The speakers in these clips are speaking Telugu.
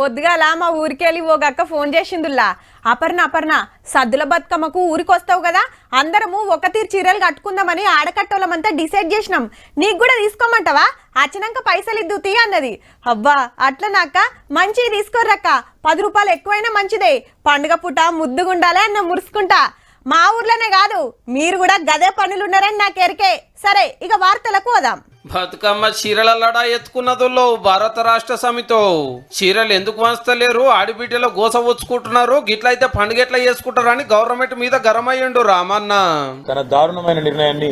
పొద్దుగాల మా ఊరికెళ్ళి ఓ గక్క ఫోన్ చేసిందుల్లా. అపర్ణ సద్దుల బతుకమ్మకు ఊరికొస్తావు కదా, అందరము ఒక తీరు చీరలు కట్టుకుందామని ఆడకట్టోళ్ళమంతా డిసైడ్ చేసినాం. నీకు కూడా తీసుకోమంటావా? అచ్చినాక పైసలు ఇద్దు తీ అన్నది. అవ్వా అట్లా నాక మంచిగా తీసుకోరక్క, 10 రూపాయలు ఎక్కువైనా మంచిదే. పండుగ పూట ముద్దుగుండాలే అన్న మురుసుకుంటా. మా ఊర్లోనే కాదు, మీరు కూడా గదే పనులున్నారని నాకు ఎరికే. సరే ఇక వార్తలకు పోదాం. బతుకమ్మ చీరల లడా ఎత్తుకున్నదో భారత రాష్ట్ర సమితో చీరలు ఎందుకు వంచలేరు, ఆడిబిడ్డలో గోస వచ్చుకుంటున్నారు, గిట్లయితే పండుగ ఎట్లా చేసుకుంటారు అని గవర్నమెంట్ మీద గరమయ్యండు రామన్న. తన దారుణమైన నిర్ణయాన్ని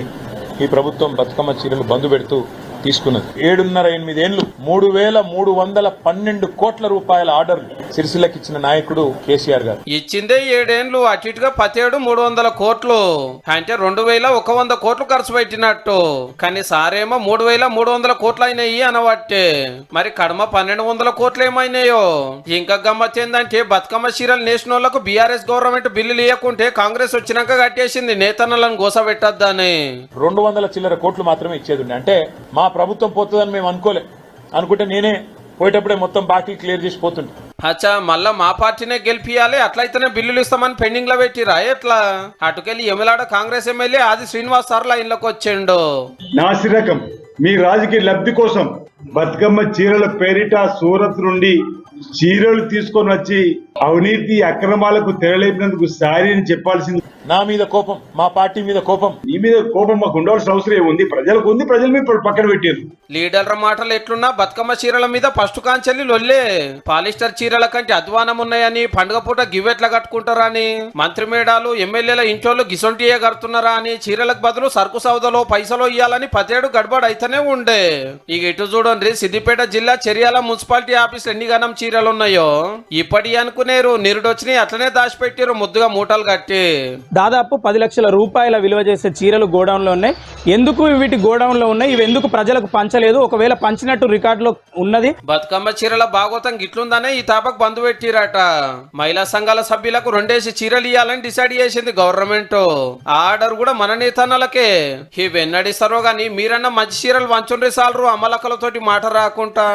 ఈ ప్రభుత్వం బతుకమ్మ చీరలు బంద్ పెడుతూ తీసుకున్నది. 7.5-8 ఏళ్లు 3,312 కోట్ల రూపాయల ఆర్డర్లు సిరిసిల్లకి ఇచ్చిన నాయకుడు కేసీఆర్ గారు. ఇచ్చిందే 7 ఏళ్లు, అటు ఇటుగా 17 300 కోట్లు అంటే 2,100 కోట్లు ఖర్చు పెట్టినట్టు. కానీ సారేమో 3,300 కోట్లు అయినాయి అనవట్టే. మరి కడమ 1,200 కోట్లు ఏమైనాయో. ఇంకా గమ్మత్ ఏందంటే బతుకమ్మ చీరలు నేసిన వాళ్లకు బీఆర్ఎస్ గవర్నమెంట్ బిల్లులు ఇవ్వకుంటే కాంగ్రెస్ వచ్చినాక కట్టేసింది నేతన్నలను గోసబెట్టద్దని. 200 చిల్లర కోట్లు మాత్రమే ఇచ్చేది. అంటే మా ప్రభుత్వం పోతుందని మేము అనుకుంటే నేనే పోయేటప్పుడే మొత్తం బాకీ క్లియర్ చేసి పోతుండే. అచ్చా మళ్ళా మా పార్టీనే గెలిపియాలి, అట్లయితేనే బిల్లులు ఇస్తామని పెండింగ్ లో పెట్టిరా ఎట్లా? అటుకెళ్ళి ఎమ్మెలాడ కాంగ్రెస్ ఎమ్మెల్యే ఆది శ్రీనివాస్ సార్ లైన్లోకి వచ్చిండు. నాసిరకం మీ రాజకీయ లబ్ధి కోసం బతుకమ్మ చీరల పేరిట సూరత్ నుండి చీరలు తీసుకొని వచ్చి అవినీతి అక్రమాలకు తెరలేపినందుకు సారీ అని చెప్పాల్సింది. నా మీద కోపం, మా పార్టీ మీద కోపం. ఈ మీద కోపం మాకు ఉండాల్సిన అవసరం ఏముంది? ప్రజలకు ఉంది, ప్రజల మీద పక్కన పెట్టారు. లీడర్ల మాటలు ఎట్లున్నా బతుకమ్మ చీరల మీద ఫస్ట్ కాంచెల్లి లొల్లే. పాలిస్టర్ చీరల కంటే అధ్వానం ఉన్నాయని, పండుగ పూట గివెట్లా కట్టుకుంటారా అని, మంత్రి మేడాలు ఎమ్మెల్యేల ఇంట్లో గిసొంటియే కడుతున్నారా అని, చీరలకు బదులు సరుకు సౌదలో పైసలు ఇయ్యాలని 10 ఏడు గడబడి అయితేనే ఉండే. ఇక ఇటు చూడండి, సిద్దిపేట జిల్లా చెరియాల మున్సిపాలిటీ ఆఫీస్ ఎన్ని గణం చీరలు ఉన్నాయో ఇప్పటి అనుకునేరు, నిరుడొచ్చినాయి అట్లనే దాచిపెట్టారు ముద్దుగా మూటలు కట్టి. దాదాపు 10 లక్షల రూపాయల విలువ చేసే చీరలు గోడౌన్లో ఉన్నాయి. ఎందుకు వీటి గోడౌన్లో ఉన్నాయి, ఇవి ఎందుకు ప్రజలకు పంచలేదు, ఒకవేళ పంచినట్టు రికార్డులో ఉన్నది? బతుకమ్మ చీరల భాగవతం గిట్లుందనే ఈ తాపకు బంద్ పెట్టిరట. మహిళా సంఘాల సభ్యులకు 2 చీరలు ఇవ్వాలని డిసైడ్ చేసింది గవర్నమెంట్. ఆర్డర్ కూడా మన నేతన్నలకే. ఇవి ఎన్నడిస్తారో గానీ మీరన్నా మంచి చీరలు వంచుండ్రి సాలరు, అమ్మలక్కలతోటి మాట రాకుండా.